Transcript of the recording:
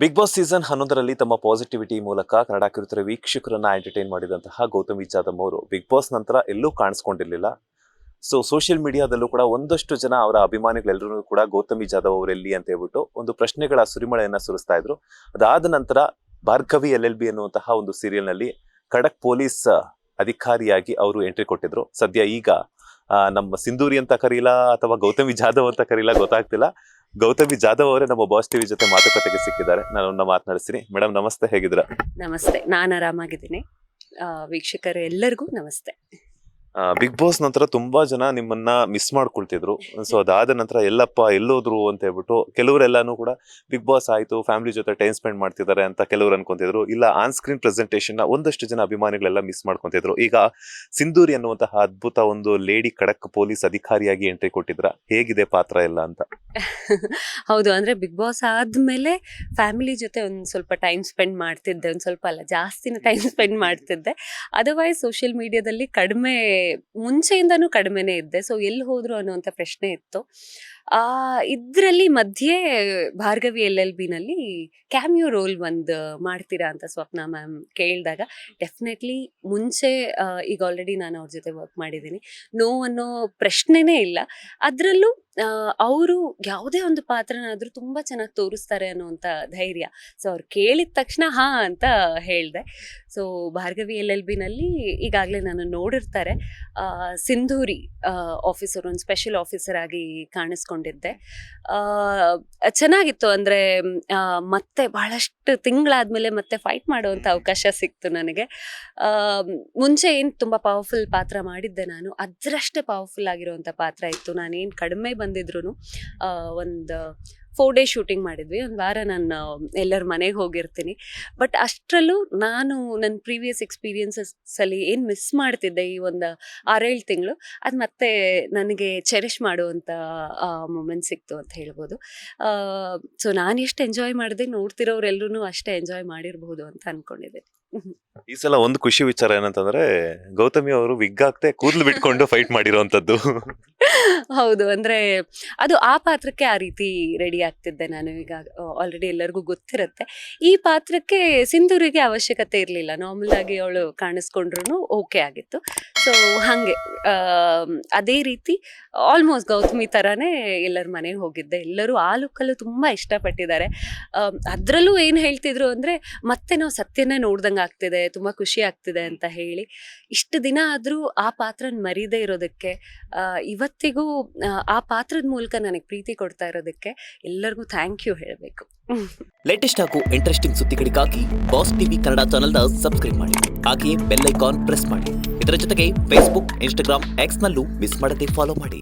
Big boss season 11ರಲ್ಲಿ ತಮ್ಮ positivity ಮೂಲಕ ಕನ್ನಡ ಕಿರುತೆರೆ ವೀಕ್ಷಕರನ್ನ ಎಂಟರ್ಟೈನ್ ಮಾಡಿದಂತಹ ಗೌತಮಿ ಜಾಧವ್ ಅವರು ಬಿಗ್ ಬಾಸ್ ನಂತರ ಎಲ್ಲೂ ಕಾಣಿಸ್ಕೊಂಡಿರ್ಲಿಲ್ಲ. ಸೋಷಿಯಲ್ ಮೀಡಿಯಾದಲ್ಲೂ ಕೂಡ ಒಂದಷ್ಟು ಜನ ಅವರ ಅಭಿಮಾನಿಗಳೆಲ್ಲರೂ ಕೂಡ ಗೌತಮಿ ಜಾಧವ್ ಅವರೆಲ್ಲಿ ಅಂತ ಹೇಳ್ಬಿಟ್ಟು ಒಂದು ಪ್ರಶ್ನೆಗಳ ಸುರಿಮಳೆಯನ್ನ ಸುರಿಸ್ತಾ ಇದ್ರು. ಅದಾದ ನಂತರ ಭಾರ್ಗವಿ LLB ಅನ್ನುವಂತಹ ಒಂದು ಸೀರಿಯಲ್ ನಲ್ಲಿ ಖಡಕ್ ಪೊಲೀಸ್ ಅಧಿಕಾರಿಯಾಗಿ ಅವರು ಎಂಟ್ರಿ ಕೊಟ್ಟಿದ್ರು. ಸದ್ಯ ಈಗ ನಮ್ಮ ಸಿಂಧೂರಿ ಅಂತ ಕರೀಲ ಅಥವಾ ಗೌತಮಿ ಜಾಧವ್ ಅಂತ ಕರೀಲ ಗೊತ್ತಾಗ್ತಿಲ್ಲ. ಗೌತಮಿ ಜಾಧವ್ ಅವರೇ ನಮ್ಮ ಬಾಸ್ ಟಿವಿ ಜೊತೆ ಮಾತುಕತೆಗೆ ಸಿಕ್ಕಿದ್ದಾರೆ. ನಾನು ಮಾತನಾಡಿಸ್ತೀನಿ. ಮೇಡಮ್ ನಮಸ್ತೆ, ಹೇಗಿದ್ದೀರಾ? ನಮಸ್ತೆ, ನಾನು ಆರಾಮಾಗಿದ್ದೀನಿ. ವೀಕ್ಷಕರು ಎಲ್ಲರಿಗೂ ನಮಸ್ತೆ. ಬಿಗ್ ಬಾಸ್ ನಂತರ ತುಂಬಾ ಜನ ನಿಮ್ಮನ್ನ ಮಿಸ್ ಮಾಡ್ಕೊಳ್ತಿದ್ರು. ಸೊ ಅದಾದ ನಂತರ ಎಲ್ಲಪ್ಪ ಎಲ್ಲೋದ್ರು ಅಂತ ಹೇಳ್ಬಿಟ್ಟು ಕೆಲವರೆಲ್ಲಾನು ಕೂಡ ಬಿಗ್ ಬಾಸ್ ಆಯ್ತು, ಫ್ಯಾಮಿಲಿ ಜೊತೆ ಟೈಮ್ ಸ್ಪೆಂಡ್ ಮಾಡ್ತಿದ್ದಾರೆ ಅಂತ ಕೆಲವರು ಅನ್ಕೊಂತಿದ್ರು. ಇಲ್ಲ, ಆನ್ ಸ್ಕ್ರೀನ್ ಪ್ರೆಸೆಂಟೇಷನ್ ನ ಒಂದಷ್ಟು ಜನ ಅಭಿಮಾನಿಗಳೆಲ್ಲ ಮಿಸ್ ಮಾಡ್ಕೊಂತಿದ್ರು. ಈಗ ಸಿಂಧೂರಿ ಅನ್ನುವಂತಹ ಅದ್ಭುತ ಒಂದು ಲೇಡಿ ಖಡಕ್ ಪೊಲೀಸ್ ಅಧಿಕಾರಿಯಾಗಿ ಎಂಟ್ರಿ ಕೊಟ್ಟಿದ್ರ, ಹೇಗಿದೆ ಪಾತ್ರ ಎಲ್ಲ ಅಂತ? ಹೌದು, ಅಂದ್ರೆ ಬಿಗ್ ಬಾಸ್ ಆದ್ಮೇಲೆ ಫ್ಯಾಮಿಲಿ ಜೊತೆ ಒಂದ್ ಸ್ವಲ್ಪ ಟೈಮ್ ಸ್ಪೆಂಡ್ ಮಾಡ್ತಿದ್ದೆ. ಒಂದ್ ಸ್ವಲ್ಪ ಅಲ್ಲ, ಜಾಸ್ತಿನ ಟೈಮ್ ಸ್ಪೆಂಡ್ ಮಾಡ್ತಿದ್ದೆ. ಅದರ್ವೈಸ್ ಸೋಷಿಯಲ್ ಮೀಡಿಯಾದಲ್ಲಿ ಕಡಿಮೆ, ಮುಂಚೆಯಿಂದನೂ ಕಡಿಮೆನೇ ಇದ್ದೆ. ಸೊ ಎಲ್ಲಿ ಹೋದ್ರು ಅನ್ನುವಂಥ ಪ್ರಶ್ನೆ ಇತ್ತು. ಇದ್ರಲ್ಲಿ ಮಧ್ಯೆ ಭಾರ್ಗವಿ LLB ನಲ್ಲಿ ಕ್ಯಾಮಿಯೋ ರೋಲ್ ಒಂದು ಮಾಡ್ತೀರಾ ಅಂತ ಸ್ವಪ್ನ ಮ್ಯಾಮ್ ಕೇಳಿದಾಗ ಡೆಫಿನೆಟ್ಲಿ ಮುಂಚೆ ಈಗ ಆಲ್ರೆಡಿ ನಾನು ಅವ್ರ ಜೊತೆ ವರ್ಕ್ ಮಾಡಿದ್ದೀನಿ, ನೋ ಅನ್ನೋ ಪ್ರಶ್ನೆನೇ ಇಲ್ಲ. ಅದರಲ್ಲೂ ಅವರು ಯಾವುದೇ ಒಂದು ಪಾತ್ರನಾದ್ರೂ ತುಂಬಾ ಚೆನ್ನಾಗಿ ತೋರಿಸ್ತಾರೆ ಅನ್ನುವಂಥ ಧೈರ್ಯ. ಸೊ ಅವ್ರು ಕೇಳಿದ ತಕ್ಷಣ ಹಾ ಅಂತ ಹೇಳಿದೆ. ಸೊ ಭಾರ್ಗವಿ LLB ನಲ್ಲಿ ಈಗಾಗಲೇ ನಾನು ನೋಡಿರ್ತಾರೆ, ಸಿಂಧೂರಿ ಆಫೀಸರ್, ಒಂದು ಸ್ಪೆಷಲ್ ಆಫೀಸರ್ ಆಗಿ ಕಾಣಿಸ್ಕೊಂಡಿದ್ದೆ. ಚೆನ್ನಾಗಿತ್ತು. ಅಂದ್ರೆ ಮತ್ತೆ ಬಹಳಷ್ಟು ತಿಂಗಳಾದ್ಮೇಲೆ ಮತ್ತೆ ಫೈಟ್ ಮಾಡುವಂತ ಅವಕಾಶ ಸಿಕ್ತು ನನಗೆ. ಮುಂಚೆ ಏನ್ ತುಂಬಾ ಪವರ್ಫುಲ್ ಪಾತ್ರ ಮಾಡಿದ್ದೆ ನಾನು, ಅದರಷ್ಟೇ ಪವರ್ಫುಲ್ ಆಗಿರುವಂತ ಪಾತ್ರ ಇತ್ತು. ನಾನೇನ್ ಕಡಿಮೆ ಬಂದಿದ್ರು ಒಂದು 4 ಡೇ ಶೂಟಿಂಗ್ ಮಾಡಿದ್ವಿ. ಒಂದು ವಾರ ನಾನು ಎಲ್ಲರ ಮನೆಗೆ ಹೋಗಿರ್ತೀನಿ. ಬಟ್ ಅಷ್ಟರಲ್ಲೂ ನಾನು ನನ್ನ ಪ್ರೀವಿಯಸ್ ಎಕ್ಸ್ಪೀರಿಯನ್ಸಸ್ ಅಲ್ಲಿ ಏನು ಮಿಸ್ ಮಾಡ್ತಿದ್ದೆ ಈ ಒಂದು 6-7 ತಿಂಗಳು, ಅದು ಮತ್ತೆ ನನಗೆ ಚೆರಿಷ್ ಮಾಡುವಂಥ ಮೂಮೆಂಟ್ ಸಿಕ್ತು ಅಂತ ಹೇಳ್ಬೋದು. ಸೊ ನಾನು ಎಷ್ಟು ಎಂಜಾಯ್ ಮಾಡಿದೆ, ನೋಡ್ತಿರೋರೆಲ್ಲರೂ ಅಷ್ಟೇ ಎಂಜಾಯ್ ಮಾಡಿರಬಹುದು ಅಂತ ಅನ್ಕೊಂಡಿದ್ದೆ. ಈ ಸಲ ಒಂದು ಖುಷಿ ವಿಚಾರ ಏನಂತಂದ್ರೆ, ಗೌತಮಿ ಅವರು ವಿಗ್ ಆಗ್ತೆ ಕೂದಲು ಬಿಟ್ಕೊಂಡು ಫೈಟ್ ಮಾಡಿರೋಂಥದ್ದು. ಹೌದು, ಅಂದ್ರೆ ಅದು ಆ ಪಾತ್ರಕ್ಕೆ ಆ ರೀತಿ ರೆಡಿ ಆಗ್ತಿದ್ದೆ ನಾನು. ಈಗ ಆಲ್ರೆಡಿ ಎಲ್ಲರಿಗೂ ಗೊತ್ತಿರುತ್ತೆ, ಈ ಪಾತ್ರಕ್ಕೆ ಸಿಂಧೂರಿಗೆ ಅವಶ್ಯಕತೆ ಇರಲಿಲ್ಲ. ನಾರ್ಮಲ್ ಆಗಿ ಅವಳು ಕಾಣಿಸ್ಕೊಂಡ್ರು ಓಕೆ ಆಗಿತ್ತು. ಸೊ ಹಾಗೆ ಅದೇ ರೀತಿ ಆಲ್ಮೋಸ್ಟ್ ಗೌತಮಿ ಥರನೇ ಎಲ್ಲರ ಮನೆಗೆ ಹೋಗಿದ್ದೆ. ಎಲ್ಲರೂ ಆ ಲುಕ್ಕಲ್ಲೂ ತುಂಬ ಇಷ್ಟಪಟ್ಟಿದ್ದಾರೆ. ಅದರಲ್ಲೂ ಏನು ಹೇಳ್ತಿದ್ರು ಅಂದರೆ, ಮತ್ತೆ ನಾವು ಸತ್ಯನೇ ನೋಡ್ದಂಗೆ ಆಗ್ತಿದೆ, ತುಂಬ ಖುಷಿ ಆಗ್ತಿದೆ ಅಂತ ಹೇಳಿ. ಇಷ್ಟು ದಿನ ಆದರೂ ಆ ಪಾತ್ರನ ಮರೀದೇ ಇರೋದಕ್ಕೆ, ಇವತ್ತಿಗೂ ಆ ಪಾತ್ರದ ಮೂಲಕ ನನಗೆ ಪ್ರೀತಿ ಕೊಡ್ತಾ ಇರೋದಕ್ಕೆ ಎಲ್ಲರಿಗೂ ಥ್ಯಾಂಕ್ ಯು ಹೇಳಬೇಕು. ಲೇಟೆಸ್ಟ್ ಹಾಗೂ ಇಂಟ್ರೆಸ್ಟಿಂಗ್ ಸುದ್ದಿಗಳಿಗಾಗಿ ಬಾಸ್ ಟಿವಿ ಕನ್ನಡ ಚಾನೆಲ್ನ ಸಬ್ಸ್ಕ್ರೈಬ್ ಮಾಡಿ, ಹಾಗೆಯೇ ಬೆಲ್ ಐಕಾನ್ ಪ್ರೆಸ್ ಮಾಡಿ. ಇದರ ಜೊತೆಗೆ ಫೇಸ್ಬುಕ್, ಇನ್ಸ್ಟಾಗ್ರಾಮ್, ಎಕ್ಸ್ ನಲ್ಲೂ ಮಿಸ್ ಮಾಡದೆ ಫಾಲೋ ಮಾಡಿ.